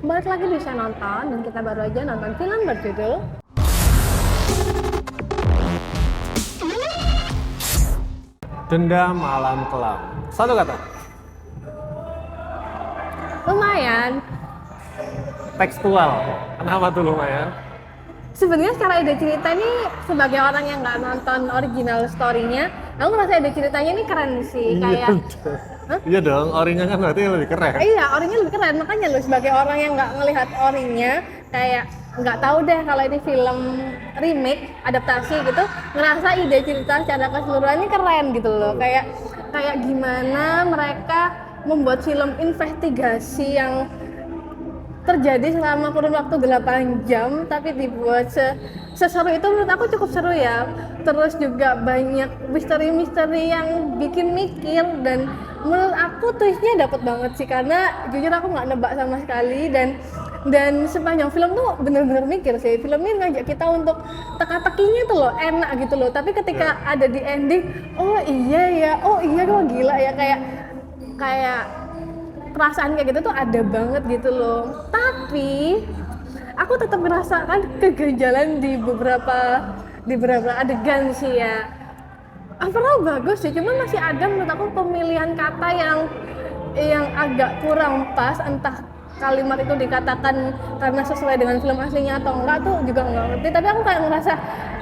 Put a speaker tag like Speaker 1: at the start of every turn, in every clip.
Speaker 1: balik lagi di Saya Nonton, dan kita baru aja nonton film berjudul
Speaker 2: Dendam Malam Kelam. Satu kata.
Speaker 1: lumayan.
Speaker 2: Tekstual. Kenapa tuh lumayan?
Speaker 1: Sebenarnya secara ide cerita ini, sebagai orang yang nggak nonton original story-nya, aku ngerasa ide ceritanya ini keren sih, kayak
Speaker 2: Iya dong, orinya kan berarti lebih keren.
Speaker 1: iya, orinya lebih keren. Makanya lu sebagai orang yang nggak ngelihat orinya, kayak nggak tahu deh kalau ini film remake, adaptasi gitu, ngerasa ide cerita secara keseluruhan ini keren gitu loh. Kayak gimana mereka membuat film investigasi yang terjadi selama kurun waktu 8 jam tapi dibuat seseru itu. Menurut aku cukup seru ya. Terus juga banyak misteri-misteri yang bikin mikir, dan menurut aku twistnya dapet banget sih, karena jujur aku nggak nebak sama sekali, dan sepanjang film tuh bener-bener mikir sih. Film ini ngajak kita untuk teka-tekinya tuh loh, enak gitu loh, tapi ketika ada di ending, oh iya kok gila ya, kayak perasaan kayak gitu tuh ada banget gitu loh. Tapi aku tetap merasakan keganjalan di beberapa adegan sih ya. Overall bagus sih, cuman masih ada menurut aku pemilihan kata yang agak kurang pas, entah kalimat itu dikatakan karena sesuai dengan film aslinya atau enggak tuh juga nggak ngerti. Tapi aku kayak ngerasa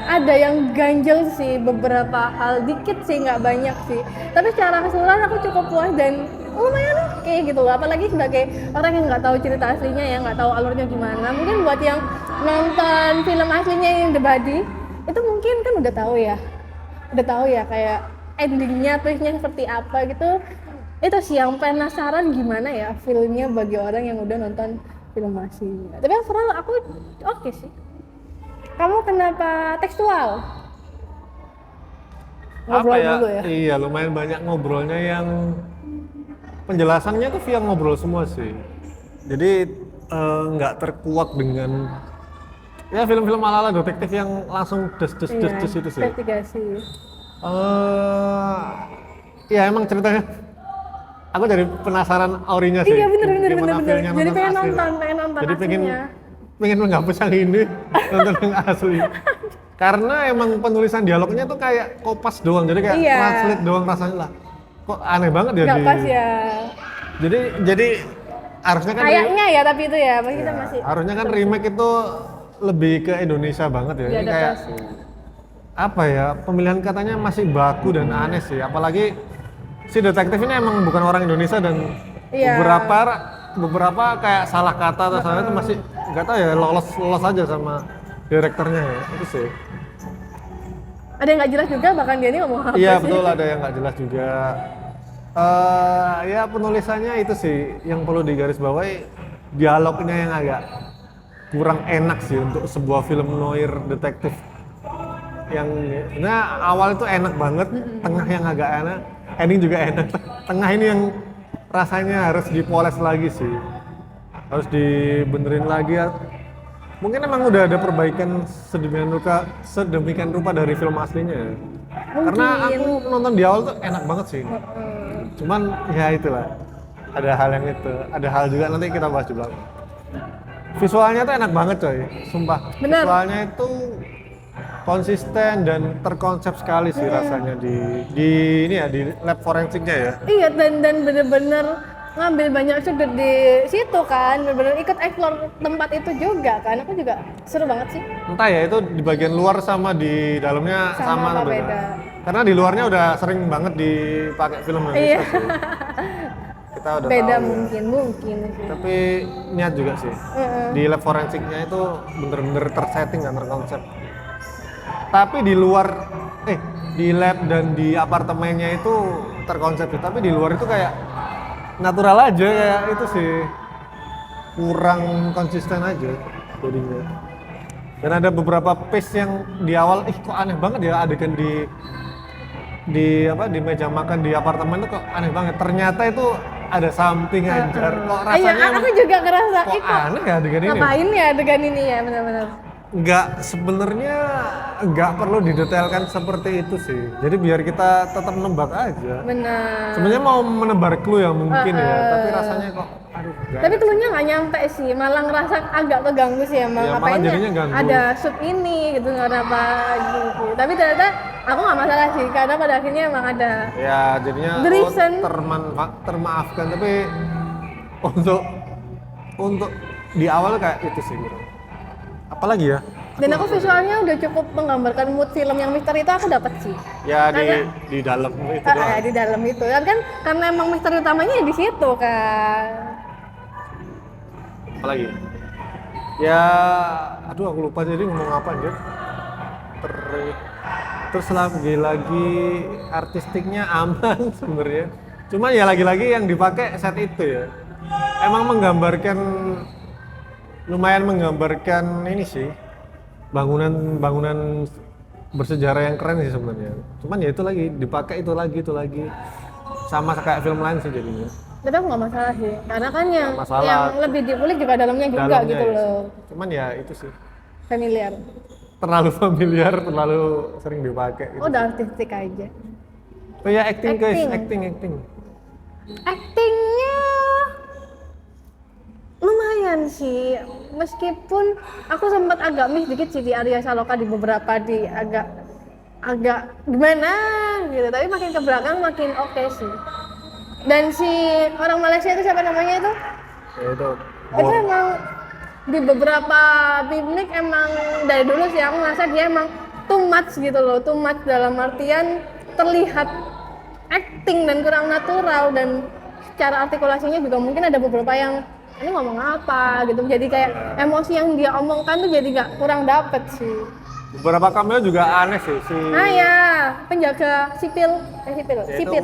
Speaker 1: ada yang ganjel sih, beberapa hal, dikit sih, nggak banyak sih. Tapi secara keseluruhan aku cukup puas dan lumayan oke gitu loh. Apalagi sebagai orang yang nggak tahu cerita aslinya ya, nggak tahu alurnya gimana. Mungkin buat yang nonton film aslinya yang The Body, itu mungkin kan udah tahu ya kayak endingnya, twistnya seperti apa gitu. Itu sih yang penasaran gimana ya filmnya bagi orang yang udah nonton film aslinya. Tapi overall aku oke sih. Kamu kenapa tekstual? Ngobrol dulu ya?
Speaker 2: Iya, lumayan banyak ngobrolnya yang penjelasannya tuh via ngobrol semua sih. Jadi nggak terkuak dengan ya film-film ala-ala detektif yang langsung des itu sih.
Speaker 1: Investigasi.
Speaker 2: Ya emang ceritanya aku jadi penasaran aurinya sih.
Speaker 1: Iya bener.
Speaker 2: Feelnya
Speaker 1: Jadi pengen
Speaker 2: asli.
Speaker 1: nonton
Speaker 2: Jadi
Speaker 1: aslinya.
Speaker 2: pengen menghapus yang ini, nonton yang asli. Karena emang penulisan dialognya tuh kayak kopas doang, jadi kayak
Speaker 1: Iya.
Speaker 2: translate doang rasanya lah. Kok aneh banget ya
Speaker 1: Nggak pas ya.
Speaker 2: Jadi harusnya kan
Speaker 1: Kayaknya ya, tapi itu ya, kita masih
Speaker 2: harusnya kan remake itu lebih ke Indonesia banget ya. Ini kayak
Speaker 1: diadaptasi.
Speaker 2: apa ya, pemilihan katanya masih baku dan aneh sih. Apalagi si detektif ini emang bukan orang Indonesia, dan
Speaker 1: Iya.
Speaker 2: beberapa kayak salah kata atau salah itu masih nggak tahu ya, lolos aja sama direkturnya ya, itu sih.
Speaker 1: Ada yang nggak jelas juga, bahkan dia ini ngomong apa
Speaker 2: Iya
Speaker 1: sih?
Speaker 2: betul, ada yang nggak jelas juga. Ya penulisannya itu sih yang perlu digarisbawahi, dialognya yang agak kurang enak sih untuk sebuah film noir detektif. Yang awal itu enak banget, tengah yang agak enak, ending juga enak. Tengah ini yang rasanya harus dipoles lagi sih, harus dibenerin lagi ya. Mungkin emang udah ada perbaikan sedemikian rupa dari film aslinya. Karena aku nonton di awal tuh enak banget sih. Cuman ya itulah, ada hal yang itu, ada hal juga nanti kita bahas di belakang. Visualnya tuh enak banget coy, sumpah.
Speaker 1: Bener.
Speaker 2: Visualnya itu konsisten dan terkonsep sekali sih rasanya di ini ya, di lab forensiknya ya.
Speaker 1: Iya, dan bener-bener ngambil banyak sudut di situ kan, bener-bener ikut explore tempat itu juga kan. Aku juga seru banget sih.
Speaker 2: Entah ya itu di bagian luar sama di dalamnya
Speaker 1: Sama
Speaker 2: atau
Speaker 1: apa beda?
Speaker 2: Karena di luarnya udah sering banget dipakai film Indonesia
Speaker 1: Iya.
Speaker 2: sih. Kita udah
Speaker 1: Beda
Speaker 2: tahu.
Speaker 1: mungkin sih.
Speaker 2: Tapi niat juga sih. Di lab forensiknya itu bener-bener tersetting dan terkonsep. Tapi di luar di lab dan di apartemennya itu terkonsep sih. Tapi di luar itu kayak natural aja, kayak itu sih kurang konsisten aja jadinya. Dan ada beberapa pace yang di awal kok aneh banget ya, adegan di meja makan di apartemen itu kok aneh banget. Ternyata itu ada something anjar. Kok rasanya
Speaker 1: Iya, aku juga ngerasa
Speaker 2: kok aneh ya adegan ini.
Speaker 1: ngapain ya adegan ini ya, benar-benar.
Speaker 2: sebenarnya nggak perlu didetailkan seperti itu sih. Jadi biar kita tetap menebak aja.
Speaker 1: Benar.
Speaker 2: Sebenarnya mau menebar clue ya mungkin ya, tapi rasanya kok aduh.
Speaker 1: Tapi cluenya nggak nyampe sih, malah ngerasa agak keganggu sih emang.
Speaker 2: Ya, malah
Speaker 1: Ngapain
Speaker 2: jadinya ganggu.
Speaker 1: ada shoot ini gitu, nggak ada apa gitu. Tapi ternyata aku nggak masalah sih, karena pada akhirnya emang ada.
Speaker 2: Ya jadinya
Speaker 1: The reason.
Speaker 2: termaafkan, tapi untuk di awal kayak itu sih gitu. Apalagi ya?
Speaker 1: Dan aku visualnya udah cukup menggambarkan mood film yang misteri itu aku dapat sih.
Speaker 2: Ya
Speaker 1: Karena-
Speaker 2: di dalam itu doang.
Speaker 1: Di dalam itu kan karena emang misteri utamanya di situ kan.
Speaker 2: Apalagi? Ya, aduh aku lupa jadi ngomong apa anjir. Terus lagi artistiknya aman sebenarnya. Cuma ya lagi-lagi yang dipakai set itu ya. Emang lumayan menggambarkan ini sih. Bangunan bersejarah yang keren sih sebenarnya. Cuman ya itu lagi dipakai itu lagi. Sama kayak film lain sih jadinya.
Speaker 1: Tapi aku nggak masalah sih, karena kan yang
Speaker 2: Nggak masalah.
Speaker 1: yang lebih diulik juga dalamnya juga
Speaker 2: Dalamnya
Speaker 1: gitu
Speaker 2: ya.
Speaker 1: loh,
Speaker 2: Cuman ya itu sih.
Speaker 1: familiar.
Speaker 2: Terlalu familiar, terlalu sering dipakai gitu.
Speaker 1: Oh, udah artistik aja.
Speaker 2: Oh ya acting guys,
Speaker 1: Acting.
Speaker 2: acting.
Speaker 1: Actingnya lumayan sih, meskipun aku sempat agak miss dikit sih di Arya Saloka di beberapa agak gimana gitu, tapi makin ke belakang makin oke sih. Dan si orang Malaysia itu siapa namanya itu?
Speaker 2: Ya itu.
Speaker 1: Itu emang di beberapa picnic emang dari dulu sih aku ngerasa dia emang too much gitu loh, too much dalam artian terlihat acting dan kurang natural, dan secara artikulasinya juga mungkin ada beberapa yang ini ngomong apa gitu, jadi kayak emosi yang dia omongkan tuh jadi nggak kurang dapet sih.
Speaker 2: Beberapa cameo juga aneh sih si.
Speaker 1: Ah ya, penjaga sipil,
Speaker 2: Ya itu
Speaker 1: sipil.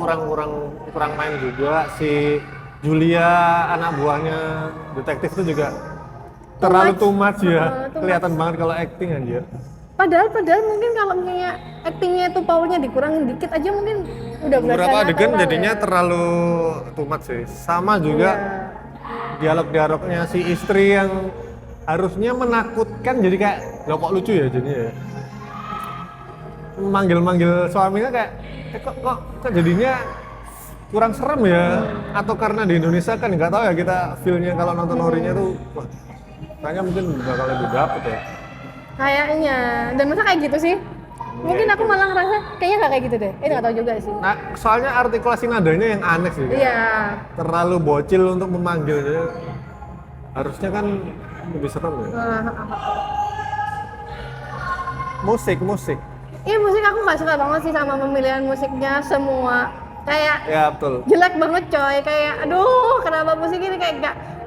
Speaker 2: kurang main juga si Julia anak buahnya detektif itu juga terlalu too much ya.
Speaker 1: Too
Speaker 2: Kelihatan banget kalau acting anjir.
Speaker 1: Padahal mungkin kalau misalnya actingnya tuh powernya dikurangin dikit aja mungkin udah berasa
Speaker 2: Beberapa adegan
Speaker 1: natural
Speaker 2: jadinya
Speaker 1: ya.
Speaker 2: terlalu too much sih. Sama juga dialog-dialognya si istri yang harusnya menakutkan jadi kayak loh kok lucu ya jadinya ya. Manggil-manggil suaminya kayak kok jadinya kurang serem ya, atau karena di Indonesia kan nggak tahu ya kita feel-nya kalau nonton horornya tuh wah, kayaknya mungkin bakal lebih dapet ya.
Speaker 1: Kayaknya, dan masa kayak gitu sih? Mungkin aku malah ngerasa kayaknya nggak kayak gitu deh. Ini nggak tahu juga sih.
Speaker 2: Nah soalnya artikulasi nadanya yang aneh sih kan?
Speaker 1: Iya.
Speaker 2: Terlalu bocil untuk memanggilnya, harusnya kan lebih serem ya. Musik
Speaker 1: Iya, musik aku nggak suka banget sih sama pemilihan musiknya semua. Kayak
Speaker 2: ya betul.
Speaker 1: jelek banget coy. Kayak aduh, kenapa musik ini kayak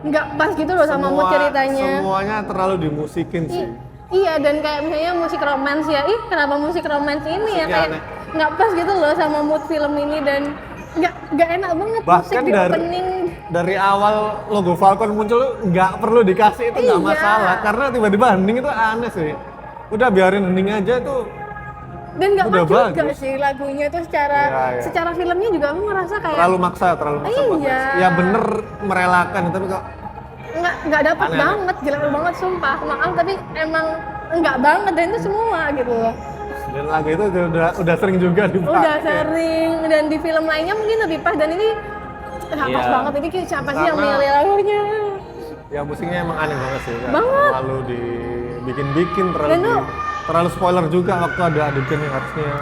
Speaker 1: nggak pas gitu loh sama mood ceritanya.
Speaker 2: Semuanya terlalu dimusikin sih.
Speaker 1: Iya, dan kayak misalnya musik romance ya, kenapa musik romance ini ya
Speaker 2: Musiknya
Speaker 1: kayak
Speaker 2: aneh.
Speaker 1: nggak pas gitu loh sama mood film ini, dan nggak enak banget musik
Speaker 2: Bahkan
Speaker 1: di opening.
Speaker 2: dari awal logo Falcon muncul nggak perlu dikasih itu nggak
Speaker 1: Iya.
Speaker 2: masalah, karena tiba-tiba hening itu aneh sih. Udah biarin hening aja tuh.
Speaker 1: Dan nggak
Speaker 2: Udah
Speaker 1: pas juga
Speaker 2: bagus.
Speaker 1: sih lagunya tuh secara
Speaker 2: Iya.
Speaker 1: secara filmnya juga aku ngerasa kayak
Speaker 2: Terlalu maksa banget.
Speaker 1: Iya.
Speaker 2: Ya bener merelakan, tapi kok
Speaker 1: nggak dapet
Speaker 2: Aneh-aneh.
Speaker 1: banget, jelek banget sumpah, maaf tapi emang nggak banget, dan itu semua gitu loh.
Speaker 2: dan lagu itu udah sering juga dipakai.
Speaker 1: Udah sering, dan di film lainnya mungkin lebih pas, dan ini nggak pas
Speaker 2: Iya.
Speaker 1: banget. Ini siapa sih yang
Speaker 2: Karena-
Speaker 1: milih lagunya?
Speaker 2: Ya musiknya emang aneh banget sih. Kayak
Speaker 1: Banget.
Speaker 2: terlalu dibikin-bikin,
Speaker 1: Dan tuh-
Speaker 2: terlalu spoiler juga waktu ada adegan yang harusnya.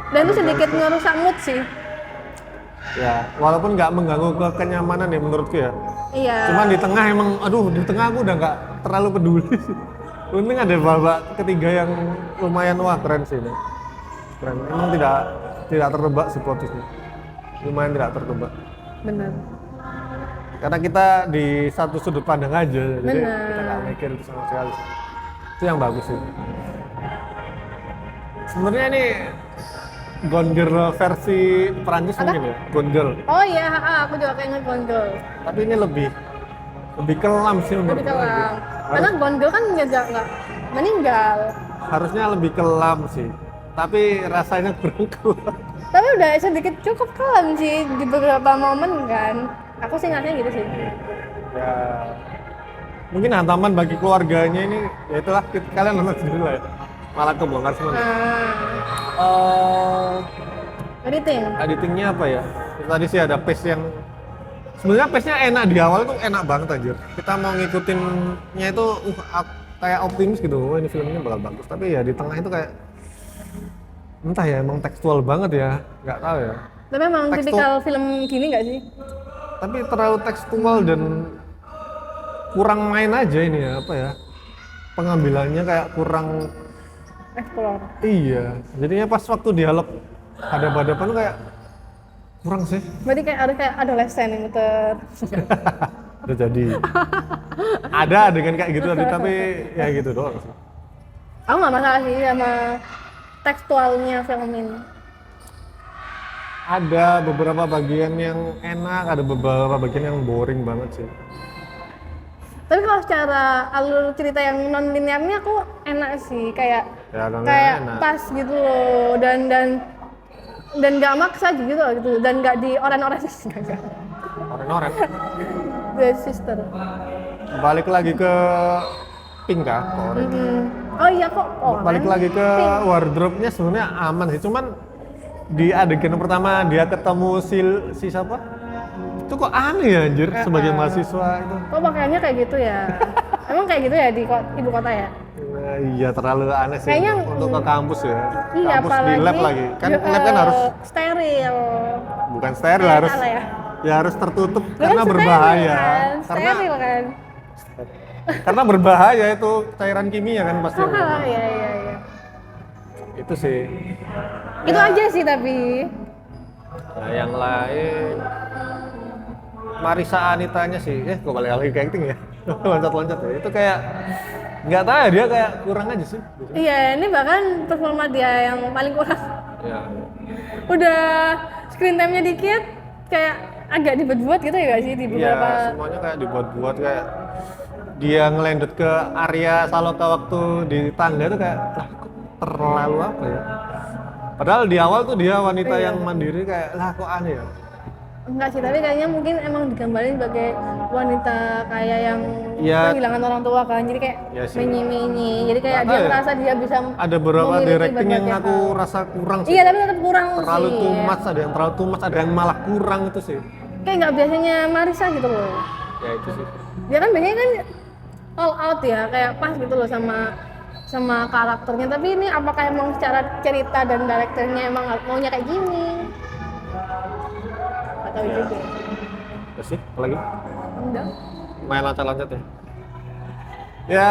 Speaker 1: Dan itu sedikit ngerusak mood sih.
Speaker 2: Ya, walaupun nggak mengganggu kenyamanan ya menurutku ya.
Speaker 1: Iya.
Speaker 2: Cuman di tengah emang, aduh di tengah aku udah nggak terlalu peduli. Untung ada babak ketiga yang lumayan wah keren sih ini. Keren. Emang tidak tertebak sih plot twist-nya. Lumayan tidak tertebak.
Speaker 1: Bener.
Speaker 2: Karena kita di satu sudut pandang aja, jadi
Speaker 1: Benar.
Speaker 2: kita nggak mikir itu sama sekali. Itu yang bagus sih. Sebenarnya ini Gone Girl versi Perancis
Speaker 1: Apa?
Speaker 2: mungkin ya, Gone Girl.
Speaker 1: Oh iya, aku juga keinget Gone Girl.
Speaker 2: Tapi ini lebih kelam sih menurut
Speaker 1: Lebih
Speaker 2: gue.
Speaker 1: kelam. Karena Gone Girl kan nggak meninggal.
Speaker 2: Harusnya lebih kelam sih. Tapi rasanya kurang kelam.
Speaker 1: Tapi udah sedikit cukup kelam sih di beberapa momen kan. Aku sih ngerasanya gitu sih.
Speaker 2: Ya mungkin hantaman bagi keluarganya ini, ya itulah kalian nonton sendiri lah ya. Malah kebongkar semua. Editingnya apa ya? Tadi sih ada pace yang sebenarnya pace-nya enak di awal tuh enak banget anjir. Kita mau ngikutinnya itu kayak optimis gitu. Oh, ini film ini bakal bagus. Tapi ya di tengah itu kayak entah ya emang tekstual banget ya. Nggak tahu ya.
Speaker 1: Tapi emang tipikal film gini nggak sih?
Speaker 2: Tapi terlalu tekstual dan kurang main aja ini ya, apa ya? Pengambilannya kayak kurang
Speaker 1: Explore.
Speaker 2: iya. Jadinya pas waktu dialog hadap-hadapan tuh kayak kurang sih.
Speaker 1: Berarti kayak harus kayak adolesen yang muter.
Speaker 2: Udah jadi. Ada adegan kayak gitu tapi ya gitu doang sih.
Speaker 1: Aku nggak masalah sih sama tekstualnya film ini.
Speaker 2: Ada beberapa bagian yang enak, ada beberapa bagian yang boring banget sih.
Speaker 1: Tapi kalau secara alur cerita yang non linearnya aku enak sih, kayak
Speaker 2: Ya, enak.
Speaker 1: pas gitu loh, dan nggak maksa gitu dan nggak di oren-oren.
Speaker 2: Oren-oren.
Speaker 1: The Sister.
Speaker 2: Balik lagi ke Pink kah? Oren.
Speaker 1: Oh iya kok.
Speaker 2: Balik lagi ke wardrobe-nya sebenarnya aman sih, cuman di adegan pertama dia ketemu si siapa? Itu kok aneh ya anjir sebagai mahasiswa itu.
Speaker 1: Kok pakaiannya kayak gitu ya? Emang kayak gitu ya di ibu kota ya?
Speaker 2: Nah, iya terlalu aneh sih
Speaker 1: Kayaknya,
Speaker 2: untuk ke kampus ya.
Speaker 1: Iya,
Speaker 2: Kampus di
Speaker 1: apalagi
Speaker 2: lab lagi. Kan lab kan harus
Speaker 1: steril.
Speaker 2: bukan steril, harus
Speaker 1: salah ya?
Speaker 2: ya harus tertutup
Speaker 1: Lu
Speaker 2: karena
Speaker 1: kan
Speaker 2: berbahaya.
Speaker 1: steril kan?
Speaker 2: Karena
Speaker 1: Steril kan?
Speaker 2: karena berbahaya itu cairan kimia kan pasti.
Speaker 1: Iya.
Speaker 2: Itu sih.
Speaker 1: Itu aja sih tapi.
Speaker 2: Nah, yang lain Marisa Anitanya sih, kok balik lagi ke acting ya? Loncat-loncat ya, itu kayak nggak tahu ya, dia kayak kurang aja sih.
Speaker 1: Iya, ini bahkan performa dia yang paling kurang.
Speaker 2: Ya.
Speaker 1: Udah screen time-nya dikit, kayak agak dibuat-buat gitu ya nggak sih di beberapa.
Speaker 2: Iya, semuanya kayak dibuat-buat, kayak dia ngelendut ke area Saloka waktu di tangga itu kayak lah kok terlalu apa ya? Padahal di awal tuh dia wanita yang mandiri, kayak lah kok aneh ya.
Speaker 1: Enggak sih, tapi kayaknya mungkin emang digambarin sebagai wanita kayak yang
Speaker 2: Ya.
Speaker 1: kehilangan orang tua kan, jadi kayak
Speaker 2: Ya sih.
Speaker 1: menyi-menyi, jadi kayak
Speaker 2: Nggak
Speaker 1: dia
Speaker 2: tahu ya.
Speaker 1: merasa dia bisa
Speaker 2: Ada beberapa
Speaker 1: memiliki
Speaker 2: directing yang
Speaker 1: berbagai
Speaker 2: aku
Speaker 1: hal.
Speaker 2: rasa kurang sih.
Speaker 1: Iya, tapi tetap kurang
Speaker 2: Terlalu
Speaker 1: sih.
Speaker 2: too much, ada yang terlalu too much, ada yang malah kurang itu sih.
Speaker 1: Kayak nggak biasanya Marisa gitu loh.
Speaker 2: Ya itu sih.
Speaker 1: Dia kan biasanya kan all out ya, kayak pas gitu loh sama karakternya. Tapi ini apakah emang secara cerita dan direkturnya emang maunya kayak gini? Gak tahu
Speaker 2: Ya.
Speaker 1: juga.
Speaker 2: Terus sih, apa lagi?
Speaker 1: Enggak.
Speaker 2: Main loncat-loncat ya. Ya,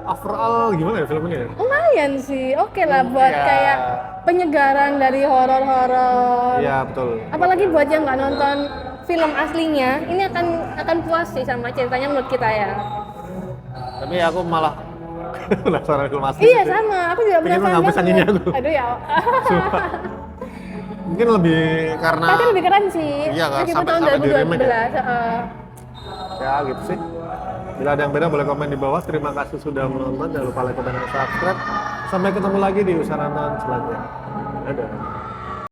Speaker 2: overall gimana ya film ini ya?
Speaker 1: Lumayan sih, oke lah buat
Speaker 2: Ya.
Speaker 1: kayak penyegaran dari horor-horor.
Speaker 2: Iya, betul.
Speaker 1: Apalagi buat yang nggak nonton film aslinya, ini akan puas sih sama ceritanya menurut kita ya.
Speaker 2: Tapi aku malah penasaran film asli.
Speaker 1: Iya
Speaker 2: sih.
Speaker 1: sama, aku juga
Speaker 2: Pengen
Speaker 1: penasaran
Speaker 2: menghapus
Speaker 1: banget.
Speaker 2: anginnya aku.
Speaker 1: Aduh ya.
Speaker 2: Sumpah. Mungkin lebih karena
Speaker 1: Tapi lebih keren sih.
Speaker 2: Iya, kan,
Speaker 1: meskipun tahun
Speaker 2: sampai di remake
Speaker 1: 2012.
Speaker 2: ya gitu sih. Bila ada yang beda boleh komen di bawah. Terima kasih sudah menonton. Jangan lupa like, komen, dan subscribe. Sampai ketemu lagi di usaha nonton selanjutnya. Dadah.